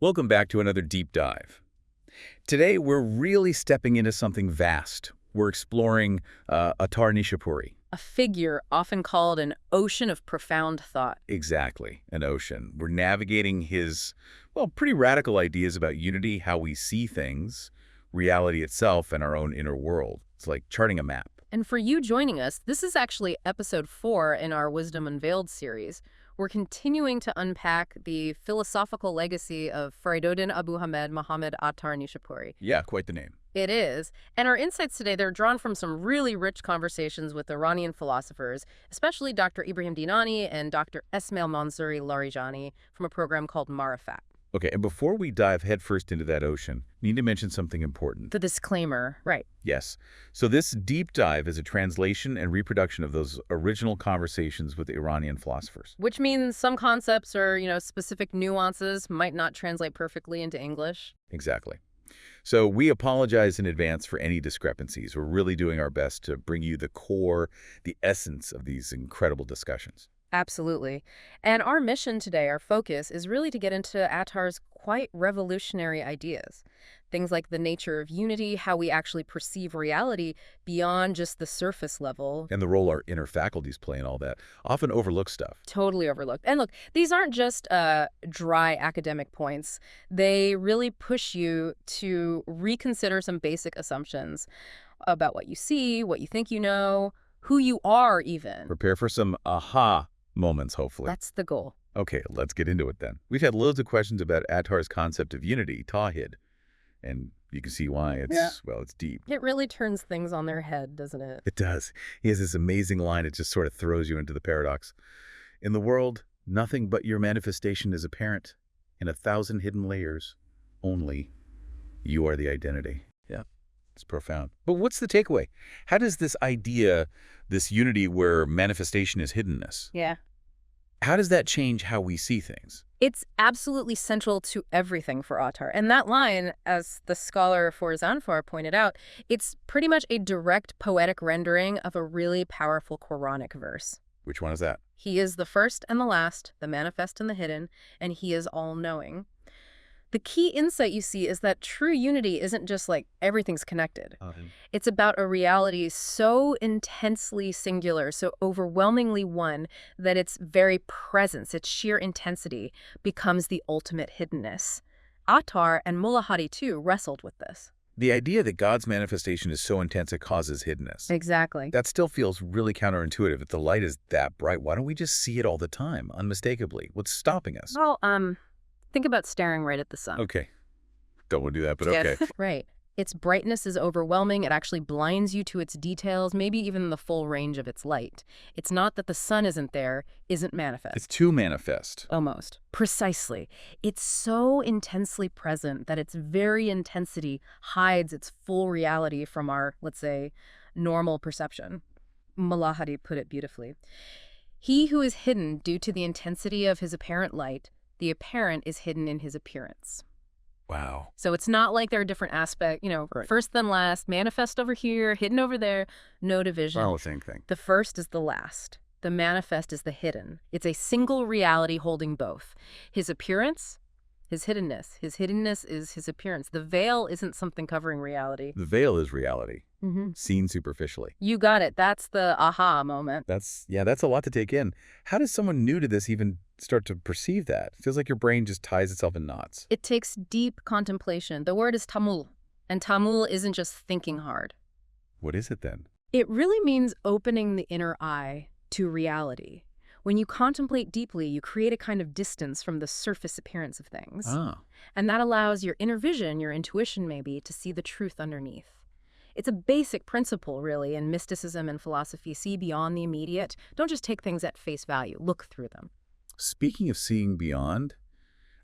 Welcome back to another deep dive. Today, we're really stepping into something vast. We're exploring Attar. A figure often called an ocean of profound thought. Exactly, an ocean. We're navigating his, well, pretty radical ideas about unity, how we see things, reality itself, and our own inner world. It's like charting a map. And for you joining us, this is actually episode 4 in our Wisdom Unveiled series. We're continuing to unpack the philosophical legacy of Fariduddin Abu Hamed Muhammad Attar Nishapuri. Yeah, quite the name. It is. And our insights today, they're drawn from some really rich conversations with Iranian philosophers, especially Dr. Ibrahim Dinani and Dr. Esmail Mansouri Larijani from a program called Marifat. Okay, and before we dive headfirst into that ocean, we need to mention something important. The disclaimer, right. Yes. So this deep dive is a translation and reproduction of those original conversations with Iranian philosophers. Which means some concepts or, specific nuances might not translate perfectly into English. Exactly. So we apologize in advance for any discrepancies. We're really doing our best to bring you the core, the essence of these incredible discussions. Absolutely. And our mission today, our focus, is really to get into Attar's quite revolutionary ideas. Things like the nature of unity, how we actually perceive reality beyond just the surface level. And the role our inner faculties play in all that, often overlooked stuff. Totally overlooked. And look, these aren't just dry academic points. They really push you to reconsider some basic assumptions about what you see, what you think you know, who you are even. Prepare for some aha moments, hopefully. That's the goal. Okay, let's get into it then. We've had loads of questions about Attar's concept of unity, tawhid, and you can see why well, it's deep. It really turns things on their head, doesn't it? It does. He has this amazing line. It just sort of throws you into the paradox. In the world, nothing but your manifestation is apparent. In 1,000 hidden layers, only you are the identity. Yeah, it's profound. But what's the takeaway? How does this idea, this unity where manifestation is hiddenness, Yeah. how does that change how we see things? It's absolutely central to everything for Attar. And that line, as the scholar for Zanfar pointed out, it's pretty much a direct poetic rendering of a really powerful Quranic verse. Which one is that? He is the first and the last, the manifest and the hidden, and he is all-knowing. The key insight you see is that true unity isn't just like everything's connected. It's about a reality so intensely singular, so overwhelmingly one, that its very presence, its sheer intensity, becomes the ultimate hiddenness. Attar and Mullah Hadi too wrestled with this. The idea that God's manifestation is so intense it causes hiddenness. Exactly. That still feels really counterintuitive. If the light is that bright, why don't we just see it all the time, unmistakably? What's stopping us? Well, think about staring right at the sun. Okay. Don't want to do that, but okay. Right. Its brightness is overwhelming. It actually blinds you to its details, maybe even the full range of its light. It's not that the sun isn't there, isn't manifest. It's too manifest. Almost. Precisely. It's so intensely present that its very intensity hides its full reality from our, let's say, normal perception. Mullah Hadi put it beautifully. He who is hidden due to the intensity of his apparent light, the apparent is hidden in his appearance. Wow. So it's not like there are different aspects, Right. First then last, manifest over here, hidden over there, no division. Well, the same thing. The first is the last. The manifest is the hidden. It's a single reality holding both. His appearance, his hiddenness. His hiddenness is his appearance. The veil isn't something covering reality. The veil is reality, Mm-hmm. seen superficially. You got it. That's the aha moment. That's a lot to take in. How does someone new to this even start to perceive that? It feels like your brain just ties itself in knots. It takes deep contemplation. The word is tamul, and tamul isn't just thinking hard. What is it then? It really means opening the inner eye to reality. When you contemplate deeply, you create a kind of distance from the surface appearance of things. Ah, And that allows your inner vision, your intuition maybe, to see the truth underneath. It's a basic principle, really, in mysticism and philosophy. See beyond the immediate. Don't just take things at face value. Look through them. speaking of seeing beyond,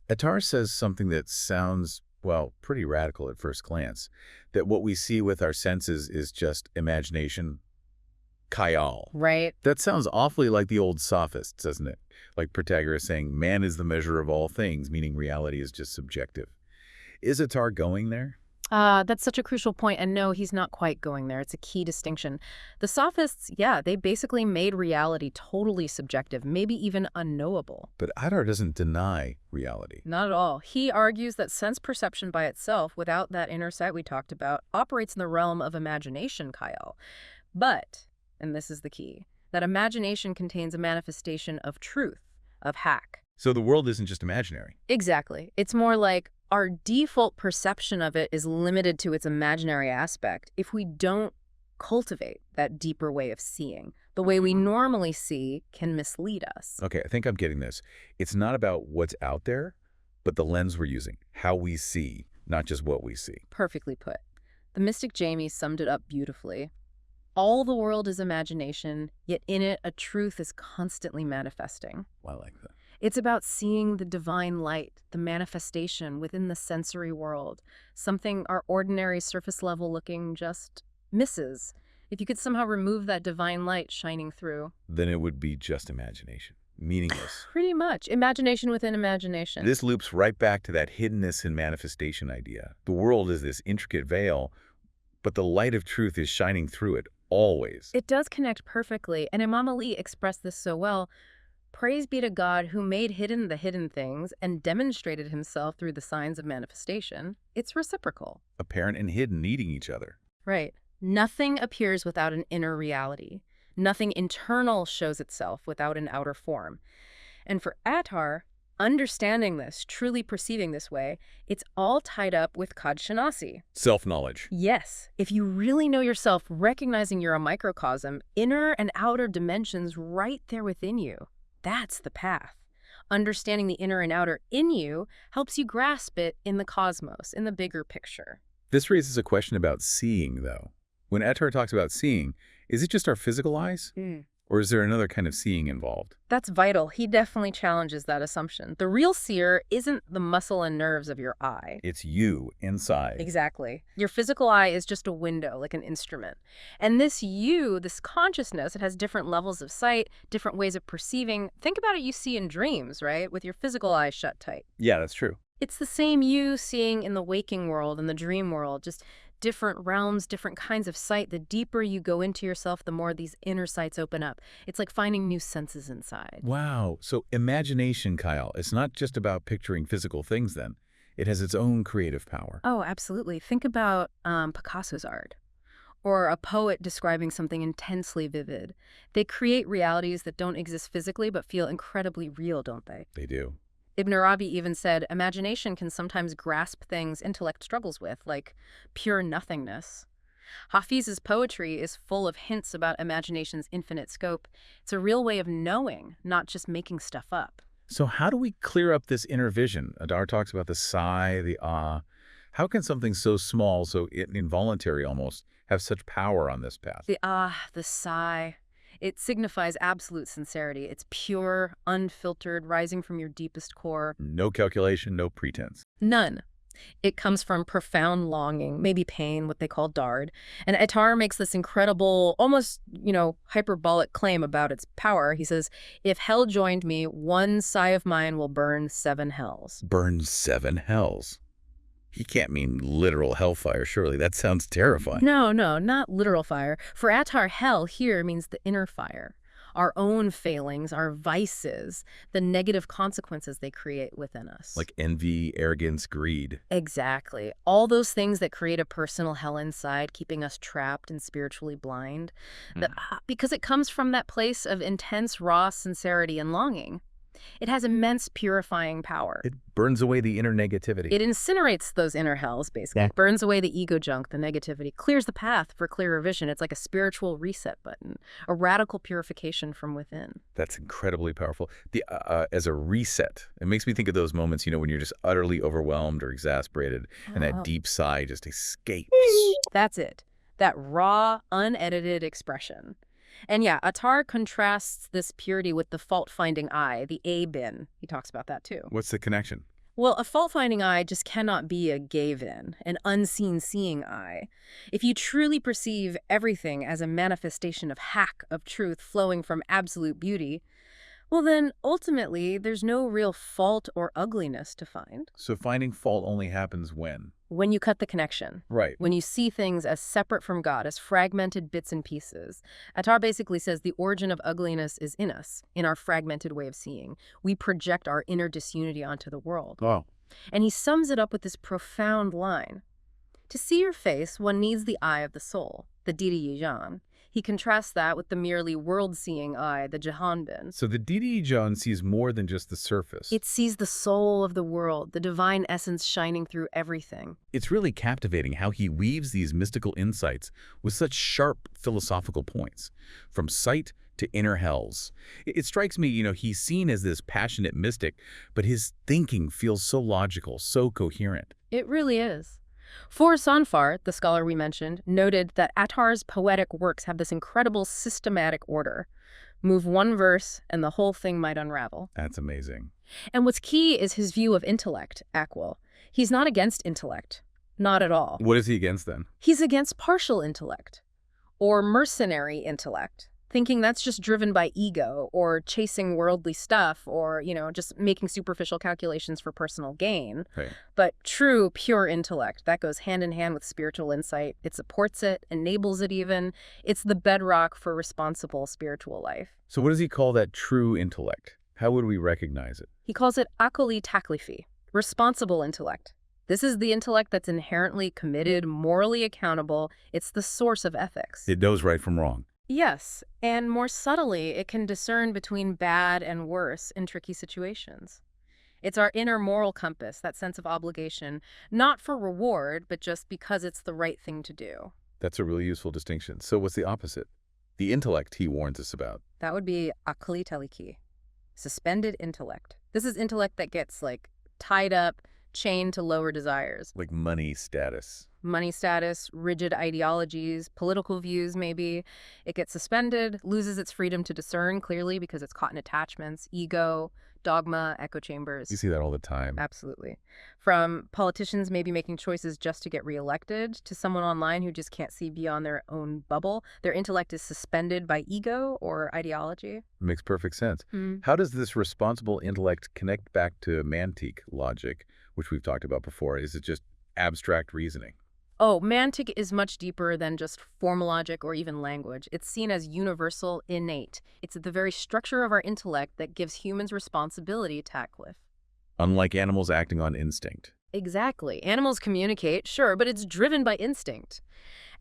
Attar says something that sounds, well, pretty radical at first glance, that what we see with our senses is just imagination, khayal. Right? That sounds awfully like the old sophists, doesn't it? Like Protagoras saying, man is the measure of all things, meaning reality is just subjective. Is Attar going there? That's such a crucial point, and no, he's not quite going there. It's a key distinction. The sophists, yeah, they basically made reality totally subjective, maybe even unknowable. But Attar doesn't deny reality. Not at all. He argues that sense perception by itself, without that inner sight we talked about, operates in the realm of imagination, Kyle. But, and this is the key, that imagination contains a manifestation of truth, of hack. So the world isn't just imaginary. Exactly. It's more like our default perception of it is limited to its imaginary aspect if we don't cultivate that deeper way of seeing. The way we normally see can mislead us. Okay, I think I'm getting this. It's not about what's out there, but the lens we're using, how we see, not just what we see. Perfectly put. The mystic Jamie summed it up beautifully. All the world is imagination, yet in it a truth is constantly manifesting. I like that. It's about seeing the divine light, the manifestation within the sensory world, something our ordinary surface level looking just misses. If you could somehow remove that divine light shining through, Then it would be just imagination, meaningless. pretty much imagination within imagination. This loops right back to that hiddenness and manifestation idea. The world is this intricate veil, but the light of truth is shining through it, always. It does connect perfectly, and Imam Ali expressed this so well. Praise be to God who made hidden the hidden things and demonstrated himself through the signs of manifestation. It's reciprocal. Apparent and hidden needing each other. Right. Nothing appears without an inner reality. Nothing internal shows itself without an outer form. And for Attar, understanding this, truly perceiving this way, it's all tied up with Kadshanasi. Self-knowledge. Yes, if you really know yourself, recognizing you're a microcosm, inner and outer dimensions right there within you. That's the path. Understanding the inner and outer in you helps you grasp it in the cosmos, in the bigger picture. This raises a question about seeing, though. When Attar talks about seeing, is it just our physical eyes? Or is there another kind of seeing involved? That's vital. He definitely challenges that assumption. The real seer isn't the muscle and nerves of your eye. It's you inside. Exactly. Your physical eye is just a window, like an instrument. And this you, this consciousness, it has different levels of sight, different ways of perceiving. Think about it you see in dreams, right? With your physical eye shut tight. Yeah, that's true. It's the same you seeing in the waking world and the dream world, just different realms, different kinds of sight. The deeper you go into yourself, the more these inner sights open up. It's like finding new senses inside. Wow. So imagination, Kyle, it's not just about picturing physical things then. It has its own creative power. Oh, absolutely. Think about Picasso's art or a poet describing something intensely vivid. They create realities that don't exist physically but feel incredibly real, don't they? They do. Ibn Arabi even said, imagination can sometimes grasp things intellect struggles with, like pure nothingness. Hafiz's poetry is full of hints about imagination's infinite scope. It's a real way of knowing, not just making stuff up. So how do we clear up this inner vision? Attar talks about the sigh, the ah. How can something so small, so involuntary almost, have such power on this path? The ah, the sigh. It signifies absolute sincerity. It's pure, unfiltered, rising from your deepest core. No calculation, no pretense. None. It comes from profound longing, maybe pain, what they call dard. And Attar makes this incredible, almost, hyperbolic claim about its power. He says, if hell joined me, one sigh of mine will burn 7 hells. Burn 7 hells. He can't mean literal hellfire, surely. That sounds terrifying. No, not literal fire. For Attar, hell here means the inner fire. Our own failings, our vices, the negative consequences they create within us. Like envy, arrogance, greed. Exactly. All those things that create a personal hell inside, keeping us trapped and spiritually blind. Because it comes from that place of intense, raw sincerity and longing. It has immense purifying power. It burns away the inner negativity. It incinerates those inner hells, basically. Yeah. It burns away the ego junk, the negativity, clears the path for clearer vision. It's like a spiritual reset button, a radical purification from within. That's incredibly powerful. As a reset, it makes me think of those moments, when you're just utterly overwhelmed or exasperated, and that deep sigh just escapes. That's it. That raw, unedited expression. And yeah, Attar contrasts this purity with the fault-finding eye, the A-bin. He talks about that too. What's the connection? Well, a fault-finding eye just cannot be a gave-in, an unseen seeing eye. If you truly perceive everything as a manifestation of hack, of truth flowing from absolute beauty, well then, ultimately, there's no real fault or ugliness to find. So finding fault only happens when? when you cut the connection. Right. When you see things as separate from God, as fragmented bits and pieces. Attar basically says the origin of ugliness is in us, in our fragmented way of seeing. We project our inner disunity onto the world. Oh. And he sums it up with this profound line. To see your face, one needs the eye of the soul, the didi-yi-jan. He contrasts that with the merely world-seeing eye, the jahanbin. So the didi-yi-jan sees more than just the surface. It sees the soul of the world, the divine essence shining through everything. It's really captivating how he weaves these mystical insights with such sharp philosophical points, from sight to inner hells. It strikes me, he's seen as this passionate mystic, but his thinking feels so logical, so coherent. It really is. For Sanfar, the scholar we mentioned, noted that Attar's poetic works have this incredible systematic order. Move one verse and the whole thing might unravel. That's amazing. And what's key is his view of intellect, Aquil. He's not against intellect. Not at all. What is he against then? He's against partial intellect or mercenary intellect, thinking that's just driven by ego or chasing worldly stuff or, just making superficial calculations for personal gain. Right. But true, pure intellect, that goes hand in hand with spiritual insight. It supports it, enables it even. It's the bedrock for responsible spiritual life. So what does he call that true intellect? How would we recognize it? He calls it akali taklifi, responsible intellect. This is the intellect that's inherently committed, morally accountable. It's the source of ethics. It knows right from wrong. Yes, and more subtly, it can discern between bad and worse in tricky situations. It's our inner moral compass, that sense of obligation, not for reward, but just because it's the right thing to do. That's a really useful distinction. So what's the opposite? The intellect he warns us about. That would be akli taliki, suspended intellect. This is intellect that gets, tied up, chained to lower desires. Like money status. Money status, rigid ideologies, political views maybe. It gets suspended, loses its freedom to discern clearly because it's caught in attachments, ego, dogma, echo chambers. You see that all the time. Absolutely. From politicians maybe making choices just to get reelected to someone online who just can't see beyond their own bubble. Their intellect is suspended by ego or ideology. Makes perfect sense. How does this responsible intellect connect back to mantic logic, which we've talked about before? Is it just abstract reasoning? Oh, mantic is much deeper than just formal logic or even language. It's seen as universal, innate. It's the very structure of our intellect that gives humans responsibility, Tackliffe. Unlike animals acting on instinct. Exactly. Animals communicate, sure, but it's driven by instinct.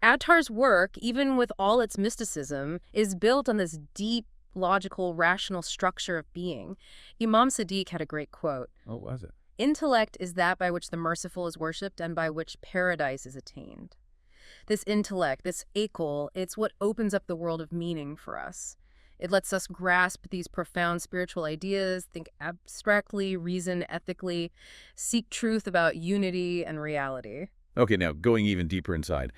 Attar's work, even with all its mysticism, is built on this deep, logical, rational structure of being. Imam Sadiq had a great quote. What was it? Intellect is that by which the merciful is worshipped and by which paradise is attained. This intellect, this akal, it's what opens up the world of meaning for us. It lets us grasp these profound spiritual ideas, think abstractly, reason ethically, seek truth about unity and reality. Okay, now going even deeper inside,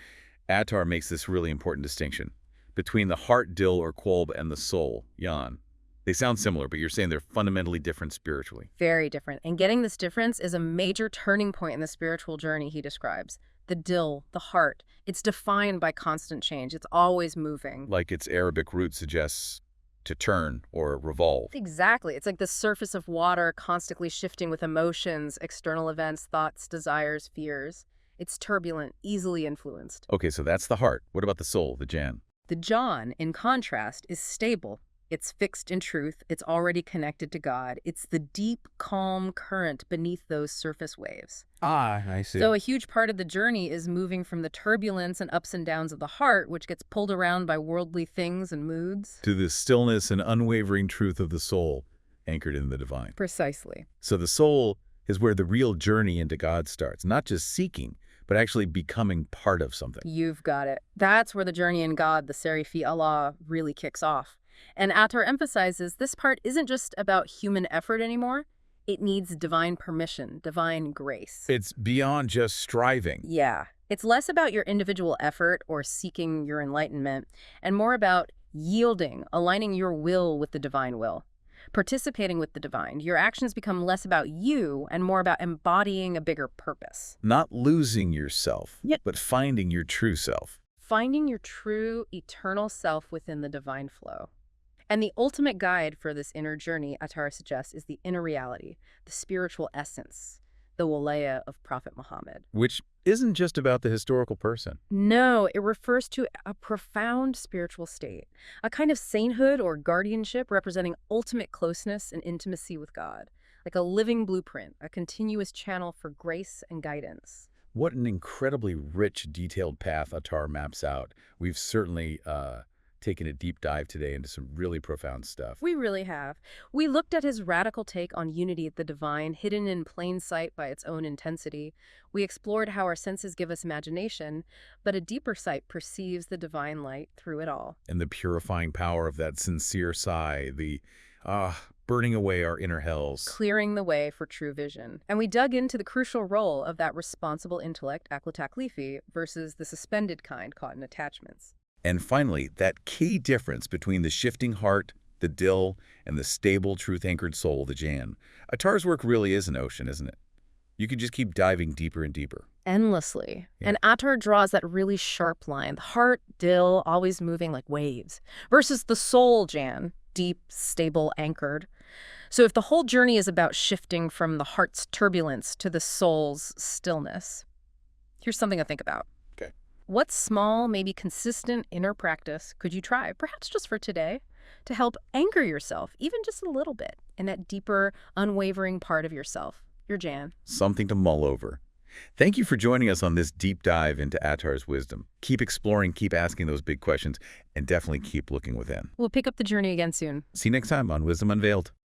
Attar makes this really important distinction between the heart, dil, or kolb, and the soul, yan. They sound similar, but you're saying they're fundamentally different spiritually. Very different. And getting this difference is a major turning point in the spiritual journey he describes. The dil, the heart, it's defined by constant change. It's always moving. Like its Arabic root suggests, to turn or revolve. Exactly. It's like the surface of water constantly shifting with emotions, external events, thoughts, desires, fears. It's turbulent, easily influenced. Okay, so that's the heart. What about the soul, the jan? The jan, in contrast, is stable. It's fixed in truth. It's already connected to God. It's the deep, calm current beneath those surface waves. Ah, I see. So a huge part of the journey is moving from the turbulence and ups and downs of the heart, which gets pulled around by worldly things and moods, to the stillness and unwavering truth of the soul, anchored in the divine. Precisely. So the soul is where the real journey into God starts, not just seeking, but actually becoming part of something. You've got it. That's where the journey in God, the Serifi Allah, really kicks off. And Attar emphasizes this part isn't just about human effort anymore. It needs divine permission, divine grace. It's beyond just striving. Yeah. It's less about your individual effort or seeking your enlightenment, and more about yielding, aligning your will with the divine will. Participating with the divine, your actions become less about you and more about embodying a bigger purpose. Not losing yourself, but finding your true self. Finding your true, eternal self within the divine flow. And the ultimate guide for this inner journey, Attar suggests, is the inner reality, the spiritual essence, the walaya of Prophet Muhammad. Which isn't just about the historical person. No, it refers to a profound spiritual state, a kind of sainthood or guardianship representing ultimate closeness and intimacy with God, like a living blueprint, a continuous channel for grace and guidance. What an incredibly rich, detailed path Attar maps out. We've certainly taken a deep dive today into some really profound stuff. We really have. We looked at his radical take on unity of the divine, hidden in plain sight by its own intensity. We explored how our senses give us imagination, but a deeper sight perceives the divine light through it all. And the purifying power of that sincere sigh, the burning away our inner hells. Clearing the way for true vision. And we dug into the crucial role of that responsible intellect, aql taklifi, versus the suspended kind caught in attachments. And finally, that key difference between the shifting heart, the dil, and the stable, truth-anchored soul, the Jan. Attar's work really is an ocean, isn't it? You can just keep diving deeper and deeper. Endlessly. Yeah. And Attar draws that really sharp line, the heart, dil, always moving like waves, versus the soul, Jan, deep, stable, anchored. So if the whole journey is about shifting from the heart's turbulence to the soul's stillness, here's something to think about. Okay. What small, maybe consistent inner practice could you try, perhaps just for today, to help anchor yourself, even just a little bit, in that deeper, unwavering part of yourself, your Jan? Something to mull over. Thank you for joining us on this deep dive into Attar's wisdom. Keep exploring, keep asking those big questions, and definitely keep looking within. We'll pick up the journey again soon. See you next time on Wisdom Unveiled.